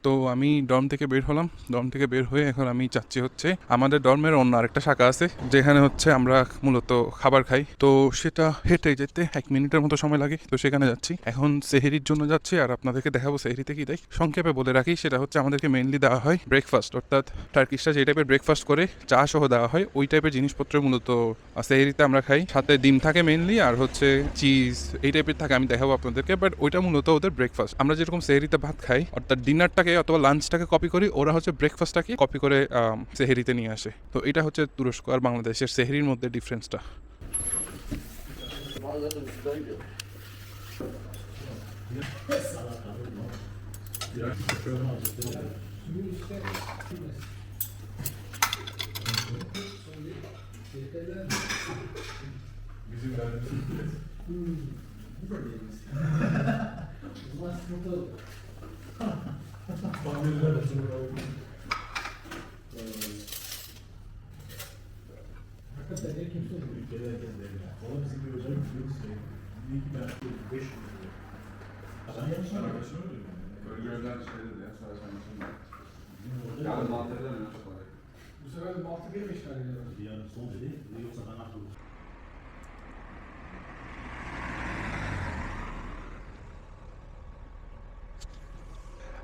তো আমি ডর্ম থেকে বের হলাম, ডর্ম থেকে বের হয়ে এখন আমি যাচ্ছি হচ্ছে আমাদের ডর্মের অন্য আরেকটা শাখা আছে যেখানে হচ্ছে আমরা মূলত খাবার খাই। তো সেটা হেঁটে যেতে 1 মিনিটের মতো সময় লাগে। তো সেখানে যাচ্ছি এখন, সেহেরির জন্য যাচ্ছি। আর আপনাদেরকে দেখাবো সেহেরিতে কি দেয়। সংক্ষেপে বলে রাখি, সেটা হচ্ছে আমাদেরকে মেইনলি দেওয়া হয় ব্রেকফাস্ট, অর্থাৎ টার্কিশরা যে টাইপের ব্রেকফাস্ট করে চা সহ দেওয়া হয় ওই টাইপের জিনিসপত্র মূলত সেহেরিতে আমরা খাই। সাথে ডিম থাকে মেইনলি, আর হচ্ছে চিজ এই টাইপের থাকে, আমি দেখাবো আপনাদেরকে। বাট ওইটা মূলত ওদের ব্রেকফাস্ট। আমরা যেরকম সেহেরিতে ভাত খাই অর্থাৎ ডিনারটাকে অথবা লাঞ্চটাকে কপি করি, ওরা হচ্ছে ব্রেকফাস্টটাকে কপি করে সেহেরিতে নিয়ে আসে। তো এটা হচ্ছে তুরস্ক আর বাংলাদেশের সেহেরির মধ্যে ডিফারেন্সটা। Bu sefer de Malta bir mi işgal ediyorlar? Yani son dedi, yoksa ben haklı.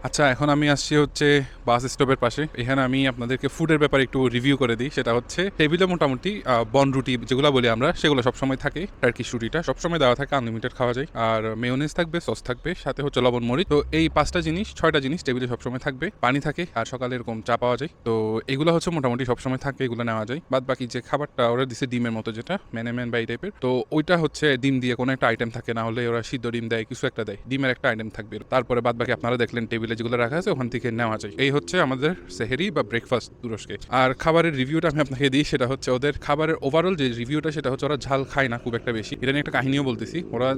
আচ্ছা, এখন আমি আসছি হচ্ছে বাস স্টপের পাশে। এখানে আমি আপনাদেরকে ফুডের ব্যাপারে একটু রিভিউ করে দিই। সেটা হচ্ছে টেবিলে মোটামুটি বন রুটি যেগুলো বলি আমরা, সেগুলো সবসময় থাকে। টার্কিশ রুটিটা সবসময় দেওয়া থাকে, আনলিমিটেড খাওয়া যায়। আর মেয়োনেজ থাকবে, সস থাকবে, সাথে হচ্ছে লবণ মরিচ। তো এই 6টা জিনিস টেবিলে সবসময় থাকবে। পানি থাকে, আর সকালে এরকম চা পাওয়া যায়। তো এগুলো হচ্ছে মোটামুটি সবসময় থাকে, এগুলো নেওয়া যায়। বাদ বাকি যে খাবারটা ওরা দিছে ডিমের মতো, যেটা ম্যান বা এই টাইপের, তো ওইটা হচ্ছে ডিম দিয়ে কোনো একটা আইটেম থাকে, না হলে ওরা সিদ্ধ ডিম দেয়, কিছু একটা দেয়, ডিমের একটা আইটেম থাকবে। তারপরে বাদ বাকি আপনারা দেখলেন টেবিলে যেগুলো রাখা আছে ওখান থেকে নেওয়া যায়। এই হচ্ছে আমাদের সেহেরি বা ব্রেকফাস্ট তুরস্কে। আর খাবারের রিভিউটা আমি আপনাকে দিই। সেটা হচ্ছে ওদের খাবারের ওভারঅল যে রিভিউটা, সেটা হচ্ছে ওরা ঝাল খায় না খুব একটা বেশি। এটা নিয়ে একটা কাহিনীও বলতেছি। ওরা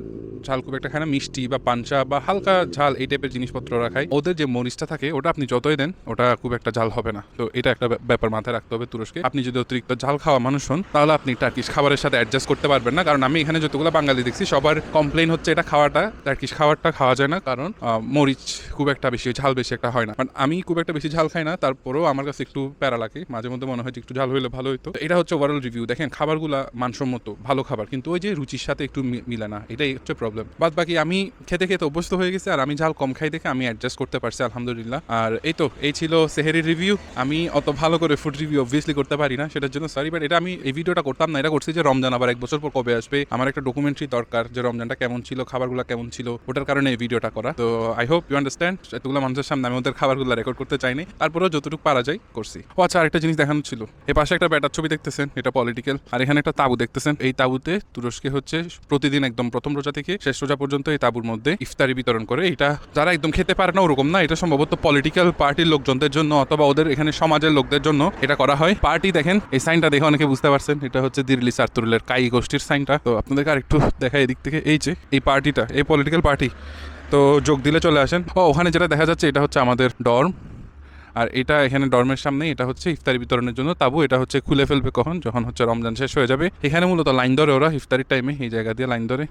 ঝাল খুব একটা খায় না, মিষ্টি বা পাঞ্চা বা হালকা ঝাল এই টাইপের জিনিসপত্র ওরা খায়। ওদের যে মরিচটা থাকে ওটা আপনি যতই দেন ওটা খুব একটা ঝাল হবে না। তো এটা একটা ব্যাপার মাথায় রাখতে হবে তুরস্কে। আপনি যদি অতিরিক্ত ঝাল খাওয়া মানুষ হন তাহলে আপনি টার্কিশ খাবারের সাথে অ্যাডজাস্ট করতে পারবেন না। কারণ আমি এখানে যতগুলো বাঙালি দেখছি সবার কমপ্লেইন হচ্ছে এটা খাওয়াটা, টার্কিশ খাবারটা খাওয়া যায় না, কারণ মরিচ খুব একটা বেশি, ঝাল বেশি একটা হয় না। আমি খুব একটা বেশি ঝাল খাই না, তারপরেও আমার কাছে একটু প্যারা লাগে মাঝে মধ্যে, মনে হয় যে একটু ঝাল হইলে ভালো হইতো। এটা হচ্ছে ওভারঅল রিভিউ। দেখেন খাবারগুলা মানসম্মত, ভালো খাবার, কিন্তু ওই যে রুচির সাথে একটু মিলে না, এটাই হচ্ছে প্রবলেম। বাদ বাকি আমি খেতে খেতে অভ্যস্ত হয়ে গেছি, আর আমি ঝাল কম খাই দেখে আমি অ্যাডজাস্ট করতে পারছি আলহামদুলিল্লাহ। আর এই ছিল সেহেরির রিভিউ। আমি অত ভালো করে ফুড রিভিউ অবভিয়াসলি করতে পারি না, সেটার জন্য সরি। বাট এটা আমি এই ভিডিওটা করতাম না, এটা করছি যে রমজান আবার 1 বছর পর কবে আসবে, আমার একটা ডকুমেন্টারি দরকার যে রমজানটা কেমন ছিল, খাবারগুলো কেমন ছিল, ওটার কারণে এই ভিডিওটা করা। তো আই হোপ ইউ আন্ডারস্ট্যান্ড। এতগুলো মানুষের সামনে আমি ওদের খাবারগুলো রেকর্ড করতে চাইনি, তারপরেও যতটুকু পারা যায় করছি। ও আচ্ছা, আরেকটা জিনিস দেখানো ছিল। এই পাশে একটা ব্যাটার ছবি দেখতেছেন, এটা পলিটিক্যাল। আর এখানে একটা তাঁবু দেখতেছেন, এই তাঁবুতে তুরস্কে হচ্ছে প্রতিদিন একদম প্রথম রোজা থেকে শেষ রোজা পর্যন্ত এই তাঁবুর মধ্যে ইফতারি বিতরণ করে। এটা যারা একদম খেতে পারে না ওরকম না, এটা সম্ভবত পলিটিক্যাল পার্টির লোকজনদের জন্য অথবা ওদের এখানে সমাজের লোকদের জন্য এটা করা হয়। পার্টি দেখেন, এই সাইনটা দেখে অনেকে বুঝতে পারছেন এটা হচ্ছে দিরলি সার্তুরের কাই গোষ্ঠীর সাইনটা। তো আপনাদেরকে আর একটু দেখাই এদিক থেকে, এই যে এই পার্টিটা, এই পলিটিক্যাল পার্টি। তো যোগ দিলে চলে আসেন। ওখানে যেটা দেখা যাচ্ছে এটা হচ্ছে আমাদের ডর্ম। আর এটা এখানে ডর্মের সামনে, এটা হচ্ছে ইফতারি বিতরণের জন্য তাবু। এটা হচ্ছে খুলে ফেলবে কখন, যখন হচ্ছে রমজান শেষ হয়ে যাবে। এখানে মূলত লাইন ধরে ওরা ইফতারির টাইমে, এই জায়গা দিয়ে লাইন ধরে।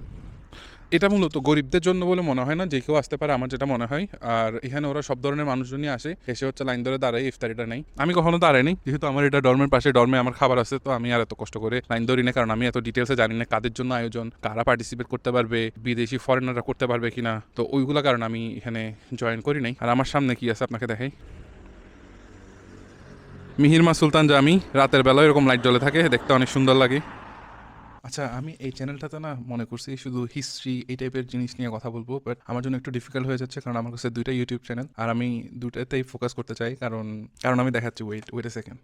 এটা মূলত গরিবদের জন্য বলে মনে হয় না, যে কেউ আসতে পারে আমার যেটা মনে হয়। আর এখানে ওরা সব ধরনের মানুষজনই আসে, এসে হচ্ছে লাইন ধরে দাঁড়ায়, ইফতারিটা নেই। আমি কখনো দাঁড়াইনি, যেহেতু আমার এটা ডর্মের পাশে, ডর্মে আমার খাবার আছে, তো আমি আর এত কষ্ট করে লাইন ধরি না। কারণ আমি এত ডিটেলসে জানি না কাদের জন্য আয়োজন, কারা পার্টিসিপেট করতে পারবে, বিদেশি ফরেনাররা করতে পারবে কিনা। তো ওইগুলো কারণ আমি এখানে জয়েন করি নাই। আর আমার সামনে কি আছে আপনাকে দেখাই। মিহিরমা সুলতান জামি, রাতের বেলা এরকম লাইট জ্বলে থাকে, দেখতে অনেক সুন্দর লাগে। আচ্ছা, আমি এই চ্যানেলটাতে না মনে করছি শুধু হিস্ট্রি এই টাইপের জিনিস নিয়ে কথা বলবো, বাট আমার জন্য একটু ডিফিকাল্ট হয়ে যাচ্ছে, কারণ আমার কাছে 2টা ইউটিউব চ্যানেল, আর আমি 2টাতেই ফোকাস করতে চাই। কারণ আমি দেখাচ্ছি, ওয়েট এ সেকেন্ড।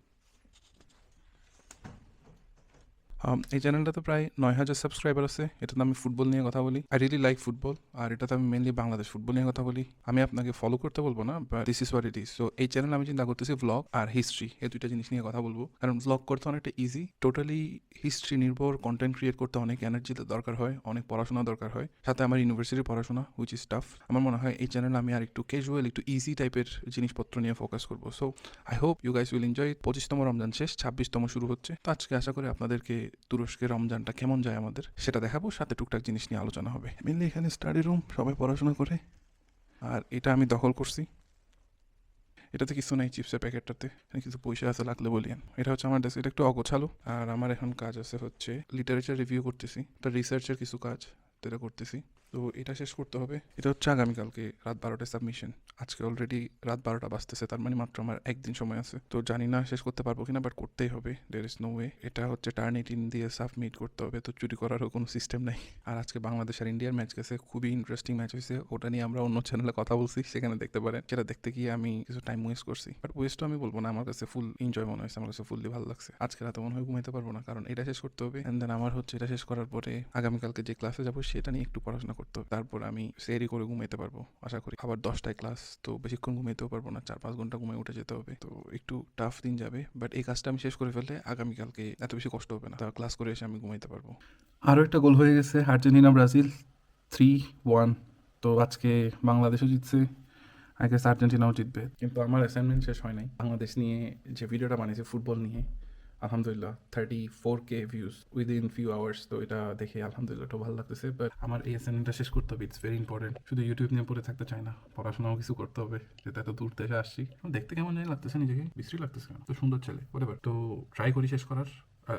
এই চ্যানেলটাতে প্রায় 9,000 সাবস্ক্রাইবার আছে। এটাতে আমি ফুটবল নিয়ে কথা বলি। I really like football. আর এটাতে আমি মেনলি বাংলাদেশ ফুটবল নিয়ে কথা বলি। আমি আপনাকে ফলো করতে বলবো না, but this is what it is. So এই চ্যানেল আমি চিন্তা করতেছি ভ্লগ আর হিস্ট্রি, এই দুইটা জিনিস নিয়ে কথা বলবো। কারণ ভ্লগ করতে অনেকটা ইজি, টোটালি হিস্ট্রি নির্ভর কন্টেন্ট ক্রিয়েট করতে অনেক এনার্জি দরকার হয়, অনেক পড়াশোনা দরকার হয়, সাথে আমার ইউনিভার্সিটির পড়াশোনা হুইচ ইজ টাফ। আমার মনে হয় এই চ্যানেল আমি আর একটু ক্যাজুয়াল, একটু ইজি টাইপের জিনিসপত্র নিয়ে ফোকাস করবো। So I hope you guys will enjoy. 25তম রমজান শেষ, 26তম শুরু হচ্ছে। তো আজকে আশা করি আপনাদেরকে তুরস্কের রমজানটা কেমন যায় আমাদের সেটা দেখাবো, সাথে টুকটাক জিনিস নিয়ে আলোচনা হবে। মেনলি এখানে স্টাডি রুম, সবাই পড়াশোনা করে। আর এটা আমি দখল করছি। এটাতে কিছু নাই, চিপসের প্যাকেটটাতে এখানে কিছু পয়সা আছে, লাগলে বলিয়েন। এটা হচ্ছে আমার ডেস্ক, এটা একটু অগোছালো। আর আমার এখন কাজ আছে হচ্ছে লিটারেচার রিভিউ করতেছি, এটা রিসার্চের কিছু কাজ এটা করতেছি। তো এটা শেষ করতে হবে। এটা হচ্ছে আগামীকালকে রাত 12টায় সাবমিশন। আজকে অলরেডি রাত 12টা বাজতেছে, তার মানে মাত্র আমার একদিন সময় আছে। তো জানি না শেষ করতে পারবো কিনা, বাট করতেই হবে, দেয়ার ইজ নো ওয়ে। এটা হচ্ছে টার্নিটিন দিয়ে সাবমিট করতে হবে, তো চুরি করারও কোনো সিস্টেম নাই। আর আজকে বাংলাদেশ আর ইন্ডিয়ার ম্যাচ গেছে, খুবই ইন্টারেস্টিং ম্যাচ হয়েছে। ওটা নিয়ে আমরা অন্য চ্যানেলে কথা বলছি, সেখানে দেখতে পারেন। সেটা দেখতে গিয়ে আমি কিছু টাইম ওয়েস্ট করছি, বাট ওয়েস্টও আমি বলবো না, আমার কাছে ফুল এনজয় মনে হয়েছে, আমার কাছে ফুললি ভালো লাগছে। আজকে রাতে মনে হয় ঘুমাইতে পারবো না, কারণ এটা শেষ করতে হবে। অ্যান্ড দেন আমার হচ্ছে এটা শেষ করার পরে আগামীকালকে যে ক্লাসে যাবো সেটা নিয়ে একটু পড়াশোনা করতে হবে। তারপর আমি সেরি করে ঘুমাইতে পারবো আশা করি। আবার 10টায় ক্লাস, তো বেশিক্ষণ ঘুমাইতেও পারবো না, 4-5 ঘন্টা ঘুমাই উঠে যেতে হবে। তো একটু টাফ দিন যাবে, বাট এই কাজটা আমি শেষ করে ফেললে আগামীকালকে এত বেশি কষ্ট হবে না। ক্লাস করে এসে আমি ঘুমাইতে পারবো। আরও একটা গোল হয়ে গেছে, আর্জেন্টিনা ব্রাজিল 3-1। তো আজকে বাংলাদেশও জিতছে, আই গেস আর্জেন্টিনাও জিতবে। কিন্তু আমার অ্যাসাইনমেন্ট শেষ হয় নাই। বাংলাদেশ নিয়ে যে ভিডিওটা বানিয়েছে ফুটবল নিয়ে, আলহামদুলিল্লাহ 34K views within few hours. তো এটা দেখে আলহামদুলিল্লাহ একটু ভালো লাগতেছে। বাট আমার এই অ্যাসাইনমেন্টটা শেষ করতে হবে, ইটস ভেরি ইম্পর্টেন্ট। শুধু ইউটিউব নিয়ে পড়ে থাকতে চাই না, পড়াশোনাও কিছু করতে হবে, যেটা এত দূর দেশে আসছি। দেখতে কেমন জানি লাগতেছে, নিজেকে বিশ্রী লাগতেছে, তো সুন্দর ছেলে whatever। তো ট্রাই করি শেষ করার।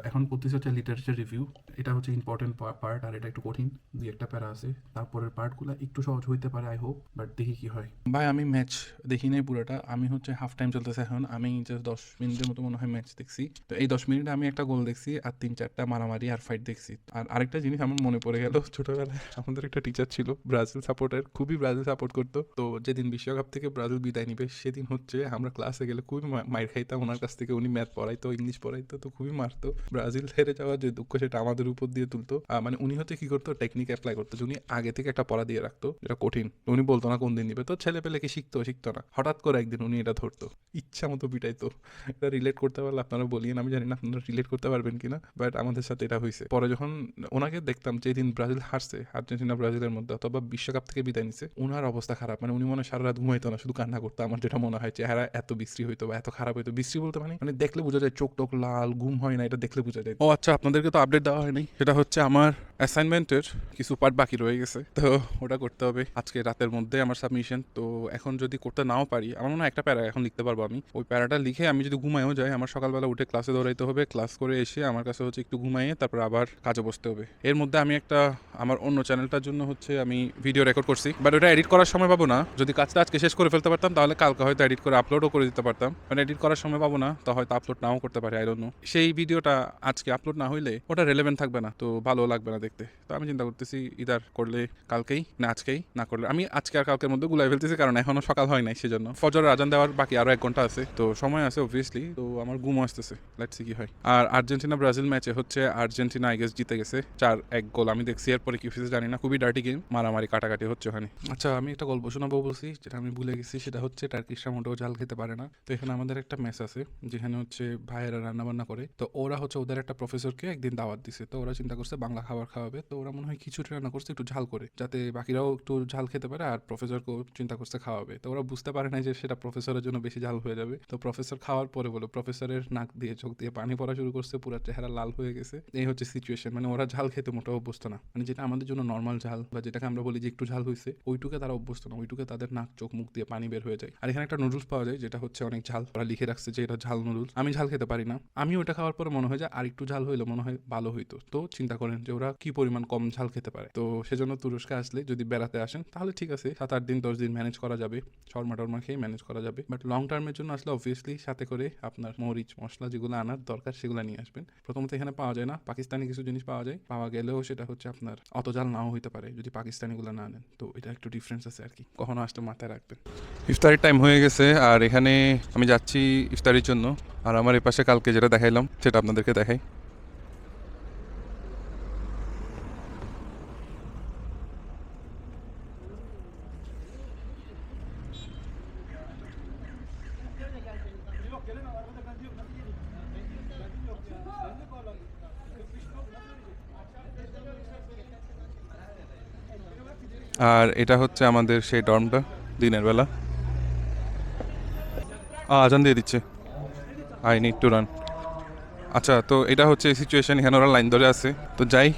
এখন পড়তেছি হচ্ছে লিটারেচার রিভিউ। এটা হচ্ছে ইম্পর্টেন্ট পার্ট, আর এটা একটু কঠিন, দুই একটা প্যারা আছে। তারপরের পার্টগুলো একটু সহজ হইতে পারে আই হোপ, বাট দেখি কি হয়। ভাই আমি ম্যাচ দেখি নাই পুরোটা, আমি হচ্ছে হাফ টাইম চলতেছে এখন, আমি জাস্ট 10 মিনিটের মতো মনে হয় ম্যাচ দেখছি। তো এই 10 মিনিটে আমি একটা গোল দেখছি আর 3-4টা মারামারি আর ফাইট দেখছি। আর আরেকটা জিনিস আমার মনে পড়ে গেল, ছোটবেলায় আমাদের একটা টিচার ছিল ব্রাজিল সাপোর্টার, খুবই ব্রাজিল সাপোর্ট করতো। তো যেদিন বিশ্বকাপ থেকে ব্রাজিল বিদায় নিবে সেদিন হচ্ছে আমরা ক্লাসে গেলে খুবই মাইর খাইতাম ওনার কাছ থেকে। উনি ম্যাথ পড়াইতো, ইংলিশ পড়াইতো, তো খুবই মারতো। ব্রাজিল হেরে যাওয়ার যে দুঃখ সেটা আমাদের উপর দিয়ে তুলতো। মানে উনি হচ্ছে কি করতো, টেকনিক অ্যাপ্লাই করতো, যে উনি আগে থেকে একটা পড়া দিয়ে রাখতো যেটা কঠিন, উনি বলতো না কোন দিন দিবে। তো ছেলে পেলে কি শিখতো না, হঠাৎ করে একদিন উনি এটা ধরতো, ইচ্ছা মতো পিটাইতো। এটা রিলেট করতে পারলে আপনারা বলিয়েন, আমি জানি না আপনারা রিলেট করতে পারবেন কিনা, বাট আমাদের সাথে এটা হয়েছে। পরে যখন ওনাকে দেখতাম যেদিন ব্রাজিল হারছে, আর্জেন্টিনা ব্রাজিলের মধ্যে, অথবা বিশ্বকাপ থেকে বিদায় নিছে, ওনার অবস্থা খারাপ। মানে উনি মনে হয় সারা রাত ঘুমাইতো না, শুধু কান্না করতো। আমার যেটা মনে হয় চেহারা এত বিশ্রী হইতো বা এত খারাপ হইতো, বিশ্রী বলতে মানে দেখলে বোঝা যায়, চোখ টোক লাল, ঘুম হয় না, এটা দেখলে বোঝা যায়। ও আচ্ছা, আপনাদেরকে তো আপডেট দেওয়া হয়নি, সেটা হচ্ছে আমার অ্যাসাইনমেন্টের কিছু পার্ট বাকি রয়ে গেছে, তো ওটা করতে হবে আজকে রাতের মধ্যে আমার সাবমিশন। তো এখন যদি করতে নাও পারি, আমার মনে হয় একটা প্যারা এখন লিখতে পারবো আমি। ওই প্যারাটা লিখে আমি যদি ঘুমায়ও যাই, আমার সকালবেলা উঠে ক্লাসে দৌড়াইতে হবে, ক্লাস করে এসে আমার কাছে হচ্ছে একটু ঘুমাইয়ে তারপর আবার কাজে বসতে হবে। এর মধ্যে আমি একটা আমার অন্য চ্যানেলটার জন্য হচ্ছে আমি ভিডিও রেকর্ড করছি, বাট ওটা এডিট করার সময় পাবো না। যদি কাজটা আজকে শেষ করে ফেলতে পারতাম তাহলে কালকে হয়তো এডিট করে আপলোডও করে দিতে পারতাম, মানে এডিট করার সময় পাবো না, তো হয়তো আপলোড নাও করতে পারি, আই ডোন্ট নো। সেই ভিডিওটা আজকে আপলোড না হইলে ওটা রেলেভেন্ট থাকবে না, তো ভালো লাগবে না দেখতে। তো আমি চিন্তা করতেছি ইদার করলে কালকেই, না আজকেই, না করলে আমি আজকে আর কালকের মধ্যে গুলাই ফেলতেছি, কারণ এখনো সকাল হয় নাই, সেজন্য ফজরের আজান দেওয়ার বাকি আরো 1 ঘন্টা আছে, তো সময় আছে অবভিয়াসলি। তো আমার ঘুম আসতেছে, লেটস সি কি হয়। আর আর্জেন্টিনা ব্রাজিল ম্যাচে হচ্ছে আর্জেন্টিনা আই গেস জিতে গেছে 4-1 গোল আমি দেখছি। এরপরে কি হয়েছে জানি না, খুবই ডার্টি গেম, মারামারি কাটাকাটি হচ্ছে ওখানে। আচ্ছা, আমি একটা গল্প শোনাবো বলছি, যেটা আমি ভুলে গেছি। সেটা হচ্ছে টার্কিশরা মোটেও ঝাল খেতে পারে না। তো এখানে আমাদের একটা মেস আছে যেখানে হচ্ছে ভাইয়েরা রান্না বান্না করে। তো ওরা হচ্ছে ওদের একটা প্রফেসরকে একদিন দাওয়াত দিছে, তো ওরা চিন্তা করছে বাংলা খাবার খাওয়াবে। তো ওরা মনে হয় খিচুড়ি রান্না করছে একটু ঝাল করে, যাতে বাকিরাও একটু ঝাল খেতে পারে, আর প্রফেসরকেও চিন্তা করছে খাওয়াবে। তো ওরা বুঝতে পারে না যে সেটা প্রফেসরের জন্য বেশি ঝাল হয়ে যাবে। তো প্রফেসর খাওয়ার পরে বলো, প্রফেসরের নাক দিয়ে চোখ দিয়ে পানি পড়া শুরু করছে, পুরো চেহারা লাল হয়ে গেছে। এই হচ্ছে সিচুয়েশন, মানে ওরা ঝাল খেতে মোটেও অভ্যস্ত না। মানে যেটা আমাদের জন্য নর্মাল ঝাল, বা যেটাকে আমরা বলি যে একটু ঝাল হয়েছে, ওইটুকে তারা অভ্যস্ত না, ওইটুকে তাদের নাক চোখ মুখ দিয়ে পানি বের হয়ে যায়। আর এখানে একটা নুডলস পাওয়া যায় যেটা হচ্ছে অনেক ঝাল, ওরা লিখে রাখছে যে এটা ঝাল নুডলস। আমি ঝাল খেতে পারি না, আমি ওটা খাওয়ার পরে মনে হয় যে আর একটু ঝাল হইলে মনে হয় ভালো হইতো। তো চিন্তা করেন যে ওরা কি পরিমাণ কম ঝাল খেতে পারে। তো সেজন্য তুরস্কে আসলে যদি বেড়াতে আসেন তাহলে ঠিক আছে, 7-8 দিন 10 দিন ম্যানেজ করা যাবে, শর্মা টর্মা খেয়ে ম্যানেজ করা যাবে। বাট লং টার্মের জন্য আসলে অবভিয়াসলি সাথে করে আপনার মরিচ মশলা যেগুলো আনার দরকার সেগুলো নিয়ে আসবেন। প্রথমত এখানে পাওয়া যায় না, পাকিস্তানি কিছু জিনিস পাওয়া যায়, পাওয়া গেলেও সেটা হচ্ছে আপনার অত ঝাল নাও হইতে পারে যদি পাকিস্তানিগুলো না নেন। তো এটা একটু ডিফারেন্স আছে আর কি, কখনো আসলে মাথায় রাখবেন। ইফতারির টাইম হয়ে গেছে, আর এখানে আমি যাচ্ছি ইফতারির জন্য। আর আমার এই পাশে কালকে যেটা দেখাইলাম সেটা আপনাদেরকে দেখাই। আর এটা হচ্ছে আমাদের সেই ডর্মটা দিনের বেলা। আজান দিয়ে দিচ্ছে, আই নিড টু রান। আচ্ছা, তো এটা হচ্ছে সিচুয়েশন, এখানে ওরা লাইন ধরে আছে, তো যাই।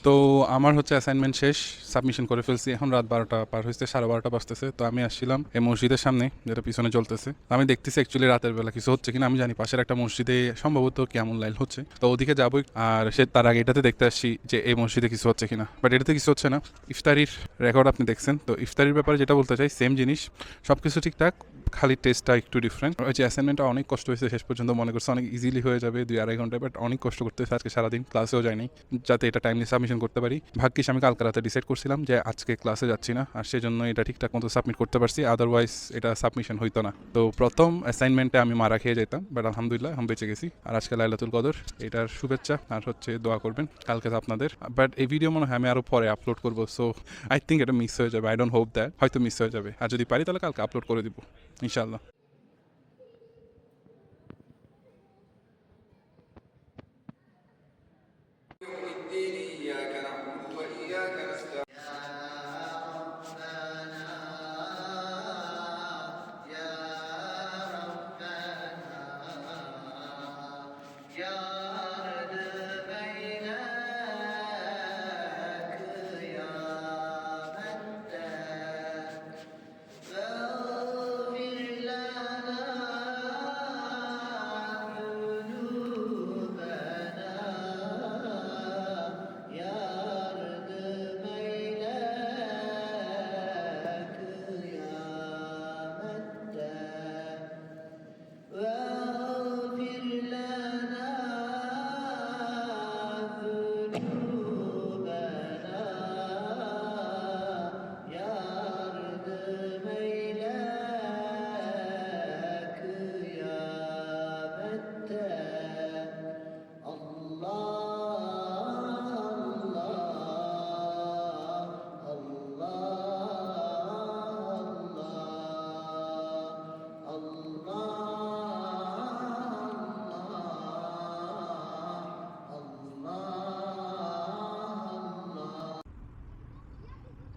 তো আমার হচ্ছে অ্যাসাইনমেন্ট শেষ, সাবমিশন করে ফেলছি, এখন রাত 12টা পার হয়েছে, 12:30 বাজতেছে। তো আমি আসছিলাম এই মসজিদের সামনে যেটা পিছনে চলতেছে। আমি দেখতেছি অ্যাকচুয়ালি রাতের বেলা কিছু হচ্ছে কিনা, আমি জানি পাশের একটা মসজিদে সম্ভবত কেমন লাইল হচ্ছে, তো ওদিকে যাবোই। আর সে তার আগে এটাতে দেখতে আসছি যে এই মসজিদে কিছু হচ্ছে কিনা, বাট এটাতে কিছু হচ্ছে না। ইফতারির রেকর্ড আপনি দেখছেন, তো ইফতারির ব্যাপারে যেটা বলতে চাই, সেম জিনিস, সব কিছু ঠিকঠাক, খালি টেস্টটা একটু ডিফারেন্ট। ওই যে অ্যাসাইনমেন্টটা অনেক কষ্ট হয়েছে, শেষ পর্যন্ত মনে করছে অনেক ইজিলি হয়ে যাবে 2-2.5 ঘন্টায়, বাট অনেক কষ্ট করতে হয়েছে আজকে সারাদিন, ক্লাসেও যায়নি যাতে এটা টাইমলি সাবমিশন করতে পারি। ভাগ্যিস আমি কালকে রাতে ডিসাইড করছিলাম যে আজকে ক্লাসে যাচ্ছি না, আর সেজন্য এটা ঠিকঠাক মতো সাবমিট করতে পারছি, আদারওয়াইজ এটা সাবমিশন হইতো না। তো প্রথম অ্যাসাইনমেন্টে আমি মারা খেয়ে যেতাম, বাট আলহামদুলিল্লাহ আমি বেঁচে গেছি। আর আজকে লাইলাতুল কদর, এটার শুভেচ্ছা আর হচ্ছে দোয়া করবেন কালকে আপনাদের। বাট এই ভিডিও মনে হয় আমি আরও পরে আপলোড করবো, সো আই থিঙ্ক এটা মিস হয়ে যাবে, আই ডোন্ট হোপ দ্যাট, হয়তো মিস হয়ে যাবে, আর যদি পারি তাহলে কালকে আপলোড করে দিব ইনশাআল্লাহ।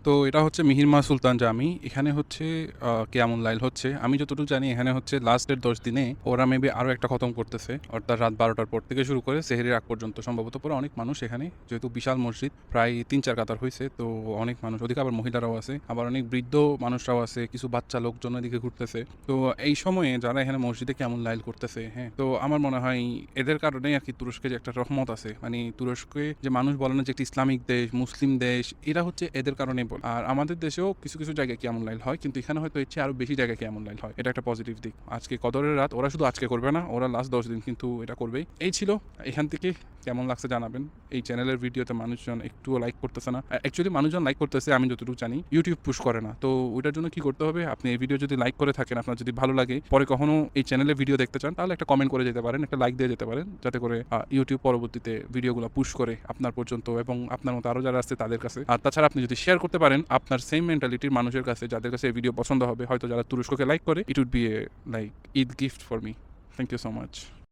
তো এটা হচ্ছে মিহিরমা সুলতান জামি। এখানে হচ্ছে কেয়ামুল লাইল হচ্ছে, আমি যতটুকু জানি এখানে হচ্ছে লাস্টের 10 দিনে ওরা মেবি আরও একটা খতম করতেছে, অর্থাৎ রাত 12টার পর থেকে শুরু করে সেহরির আগ পর্যন্ত সম্ভবত। পরে অনেক মানুষ এখানে, যেহেতু বিশাল মসজিদ, প্রায় 3-4 কাতার হয়েছে, তো অনেক মানুষ, ওদিকে আবার মহিলারাও আছে, আবার অনেক বৃদ্ধ মানুষরাও আছে, কিছু বাচ্চা লোকজন এদিকে ঘুরতেছে। তো এই সময়ে যারা এখানে মসজিদে কেমন লাইল করতেছে, হ্যাঁ, তো আমার মনে হয় এদের কারণেই আর কি তুরস্কে যে একটা রহমত আছে, মানে তুরস্কে যে মানুষ বলে না যে একটা ইসলামিক দেশ, মুসলিম দেশ, এরা হচ্ছে এদের কারণেই বলে। আর আমাদের দেশেও কিছু কিছু জায়গায় কেমন লাইল হয়, কিন্তু এখানে হয়তো ইচ্ছে আরো বেশি জায়গায় কেমন লাইল হয়, এটা একটা পজিটিভ দিক। আজকে কদরের রাত ওরা শুধু আজকে করবে না, ওরা লাস্ট 10 দিন কিন্তু এটা করবেই। এই ছিল, এখান থেকে কেমন লাগছে জানাবেন। এই চ্যানেলের ভিডিওতে মানুষজন একটুও লাইক করতেছে না, অ্যাকচুয়ালি মানুষজন লাইক করতেছে, আমি যতটুকু জানি ইউটিউব পুশ করে না। তো ওইটার জন্য কি করতে হবে, আপনি এই ভিডিও যদি লাইক করে থাকেন, আপনার যদি ভালো লাগে, পরে কখনো এই চ্যানেলে ভিডিও দেখতে চান, তাহলে একটা কমেন্ট করে যেতে পারেন, একটা লাইক দিয়ে যেতে পারেন, যাতে করে ইউটিউব পরবর্তীতে ভিডিওগুলো পুশ করে আপনার পর্যন্ত এবং আপনার মতো আরও যারা আছে তাদের কাছে। আর তাছাড়া আপনি যদি শেয়ার করতে পারেন আপনার সেম মেন্টালিটির মানুষের কাছে, যাদের কাছে এই ভিডিও পছন্দ হবে, হয়তো যারা তুরস্ককে লাইক করে, it would be a like Eid gift for me. Thank you so much.